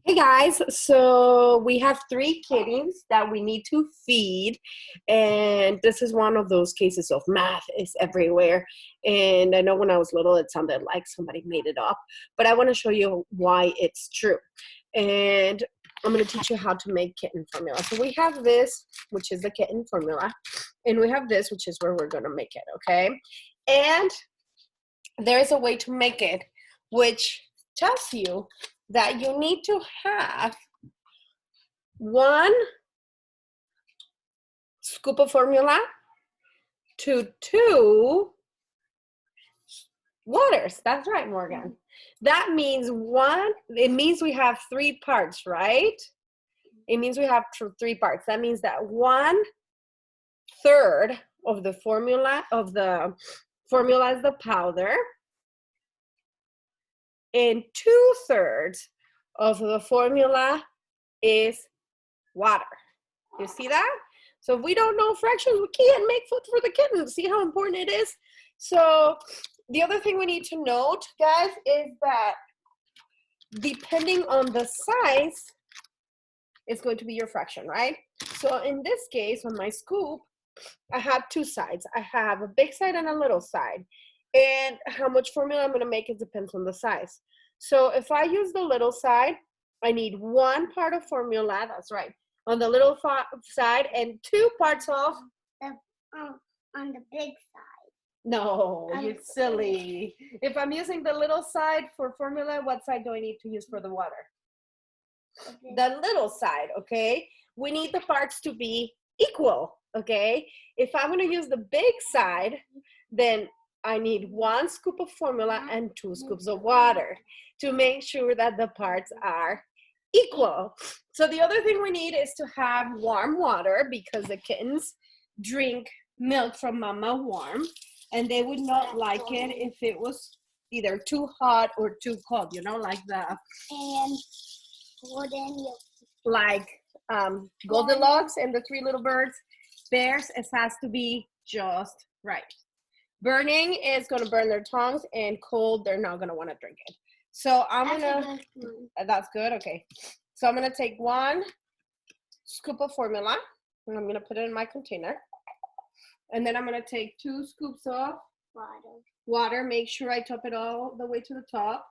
Hey guys, so we have three kittens that we need to feed, and this is one of those cases of math is everywhere. And I know when I was little, it sounded like somebody made it up, but I want to show you why it's true. And I'm going to teach you how to make kitten formula. So we have this, which is the kitten formula, and we have this, which is where we're going to make it, okay? And there's a way to make it, which tells you that you need to have 1 scoop of formula to 2 waters. That's right, Morgan. That means it means we have 3 parts, right? It means we have 3 parts. That means that 1/3 of the formula is the powder, and 2/3 of the formula is water. You see that? So if we don't know fractions, we can't make food for the kittens. See how important it is? So the other thing we need to note, guys, is that depending on the size, it's going to be your fraction, right? So in this case, on my scoop, I have 2 sides. I have a big side and a little side. And how much formula I'm going to make, it depends on the size. So if I use the little side, I need 1 part of formula, that's right, on the little side, and 2 parts of on the big side. No, you're silly. If I'm using the little side for formula, what side do I need to use for the water? The little side, okay? We need the parts to be equal, okay? If I'm going to use the big side, then I need 1 scoop of formula and 2 scoops of water to make sure that the parts are equal. So the other thing we need is to have warm water, because the kittens drink milk from mama warm, and they would not like it if it was either too hot or too cold, you know, like And golden like Goldilocks and the 3 little birds. Theirs, it has to be just right. Burning is going to burn their tongues, and cold, they're not going to want to drink it. So that's good, okay. So I'm going to take 1 scoop of formula, and I'm going to put it in my container. And then I'm going to take 2 scoops of water. Make sure I top it all the way to the top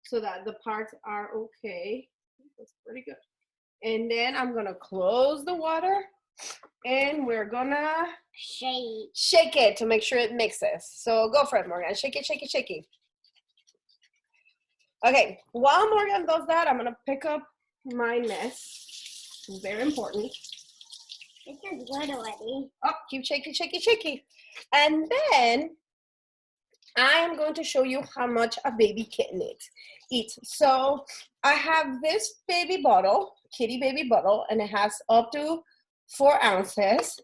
so that the parts are okay. That's pretty good. And then I'm going to close the water, and we're going to shake it to make sure it mixes. So go for it, Morgan. Shake it, shake it, shake it. Okay, while Morgan does that, I'm going to pick up my mess. Very important. This is good already. Oh, keep shaking, shaking, shaking. And then I am going to show you how much a baby kitten eats. So I have this baby bottle, kitty baby bottle, and it has up to 4 ounces.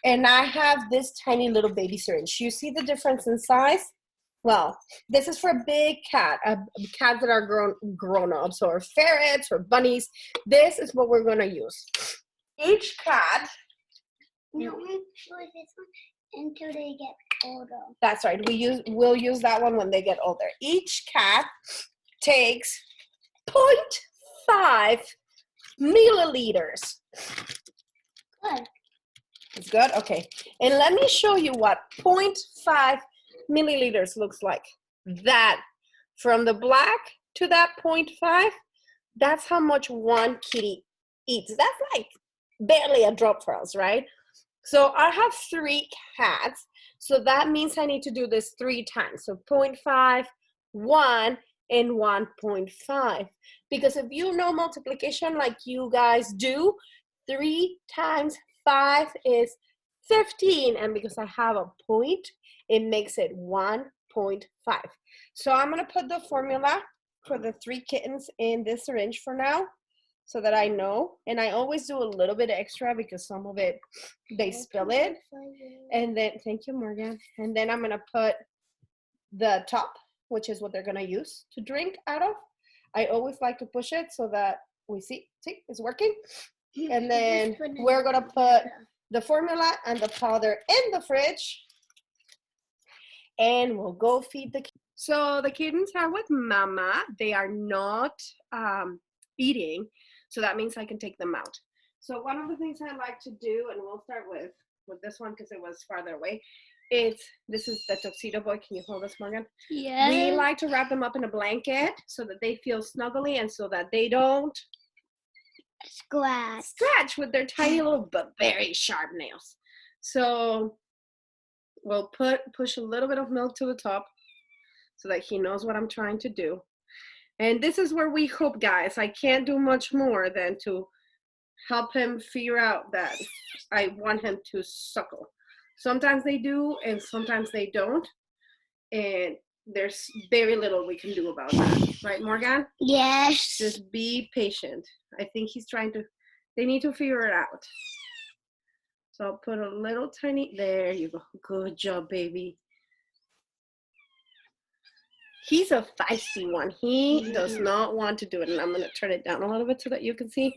And I have this tiny little baby syringe. You see the difference in size? Well, this is for a big cat, cats that are grown-ups, or ferrets or bunnies. This is what we're going to use. Each cat. No, we use this one until they get older. That's right. We'll use that one when they get older. Each cat takes 0.5 milliliters. Good. It's good? Okay. And let me show you what 0.5 milliliters looks like. That, from the black to that 0.5, that's how much 1 kitty eats. That's like barely a drop for us, right? So I have 3 cats, so that means I need to do this 3 times. So 0.5, 1, and 1.5. Because if you know multiplication like you guys do, 3 times 5 is 15. And because I have a point, it makes it 1.5. So I'm going to put the formula for the 3 kittens in this syringe for now, so that I know. And I always do a little bit extra because some of it, they spill it. And then, thank you, Morgan. And then I'm going to put the top, which is what they're going to use to drink out of. I always like to push it so that we see it's working. And then we're going to put the formula and the powder in the fridge, and we'll go feed the kittens. So the kittens are with mama. They are not eating. So that means I can take them out. So one of the things I like to do, and we'll start with this one because it was farther away. This is the tuxedo boy. Can you hold this, Morgan? Yes. We like to wrap them up in a blanket so that they feel snuggly and so that they don't scratch with their tiny little but very sharp nails. So we'll push a little bit of milk to the top so that he knows what I'm trying to do. And this is where we hope, guys, I can't do much more than to help him figure out that I want him to suckle. Sometimes they do and sometimes they don't. And there's very little we can do about that. Right, Morgan? Yes. Just be patient. I think they need to figure it out. So I'll put a little tiny, there you go. Good job, baby. He's a feisty one. He does not want to do it. And I'm going to turn it down a little bit so that you can see.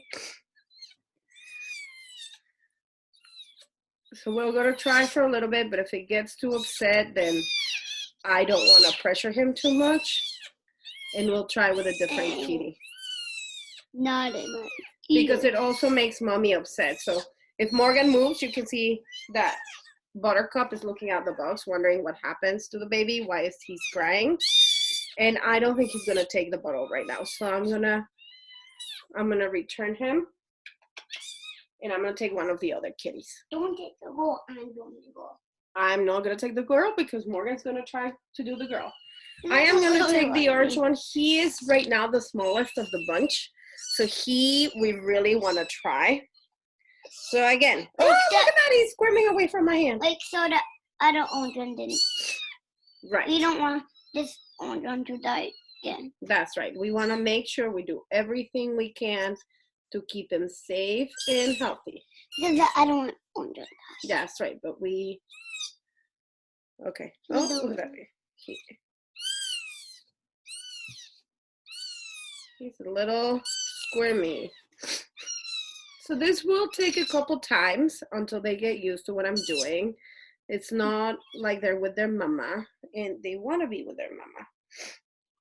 So we're going to try for a little bit, but if it gets too upset, then I don't want to pressure him too much. And we'll try with a different kitty. Not enough. Because it also makes mommy upset. So if Morgan moves, you can see that Buttercup is looking out the box, wondering what happens to the baby. Why is he crying? And I don't think he's gonna take the bottle right now. So I'm gonna return him. And I'm gonna take one of the other kitties. Don't take the girl. I'm going to go. I'm not gonna take the girl because Morgan's gonna try to do the girl. I am gonna take the orange one. He is right now the smallest of the bunch. So we really wanna try. So again, oh, look at that, he's squirming away from my hand. Like so that other orange one didn't. Right. We don't want this orange one to die again. That's right. We wanna make sure we do everything we can to keep him safe and healthy. Because I don't want orange one to die. That's right, but okay. Oh, look at that. He's a little squirmy. So this will take a couple times until they get used to what I'm doing. It's not like they're with their mama and they want to be with their mama.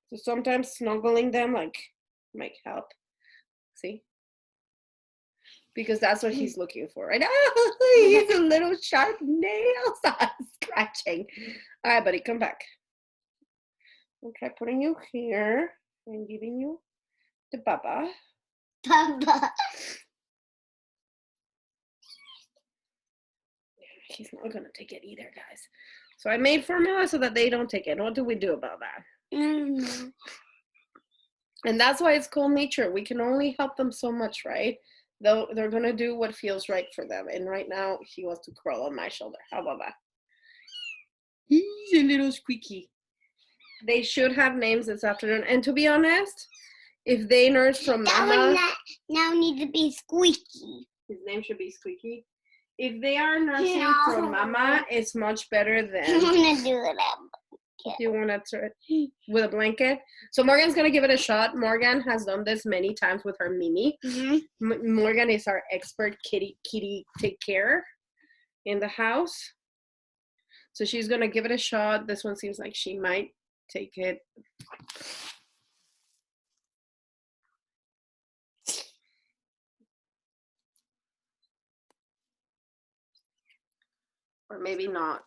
So sometimes snuggling them might help. See? Because that's what he's looking for, right? Oh, he's a little sharp nails scratching. All right, buddy, come back. I'll try putting you here and giving you the baba. Papa. He's not gonna take it either, guys. So I made formula so that they don't take it. What do we do about that? Mm. And that's why it's called nature. We can only help them so much, right? Though they're gonna do what feels right for them. And right now he wants to crawl on my shoulder. How about that? He's a little squeaky. They should have names this afternoon. And to be honest, if they nurse from mama, now need to be Squeaky. His name should be Squeaky. If they are nursing from mama, it's much better than. I want to do it. You want to try it with a blanket? So Morgan's going to give it a shot. Morgan has done this many times with her Mimi. Mm-hmm. Morgan is our expert kitty take care in the house. So she's going to give it a shot. This one seems like she might take it. Or maybe not.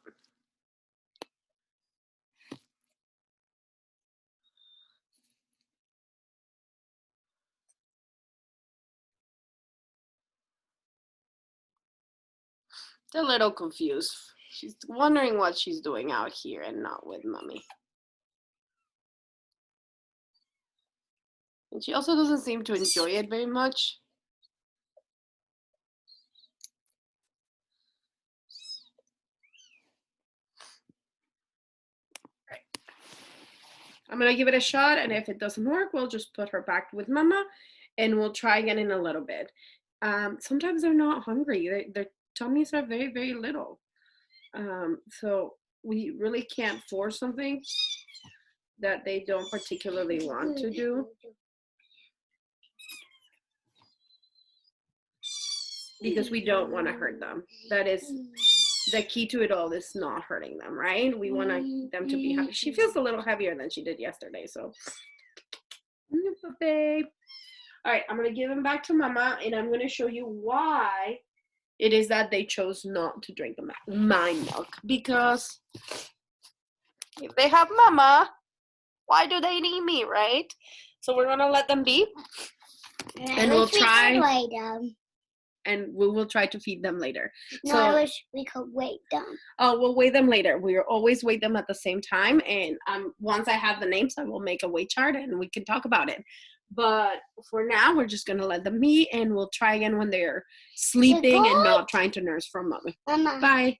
A little confused. She's wondering what she's doing out here and not with mommy. And she also doesn't seem to enjoy it very much. Right. I'm gonna give it a shot, and if it doesn't work, we'll just put her back with mama, and we'll try again in a little bit. Sometimes they're not hungry. Their tummies are very, very little. So we really can't force something that they don't particularly want to do. Because we don't want to hurt them. That is the key to it all, is not hurting them, right? We want them to be happy. She feels a little heavier than she did yesterday, so. Babe. All right, I'm going to give them back to Mama, and I'm going to show you why it is that they chose not to drink my milk. Because if they have Mama, why do they need me, right? So we're going to let them be, and we'll try. Weigh them. And we will try to feed them later. No, I wish we could weigh them. Oh, we'll weigh them later. We always weigh them at the same time. And once I have the names, I will make a weight chart and we can talk about it. But for now, we're just going to let them be, and we'll try again when they're sleeping and not trying to nurse from Mommy. Mama. Bye.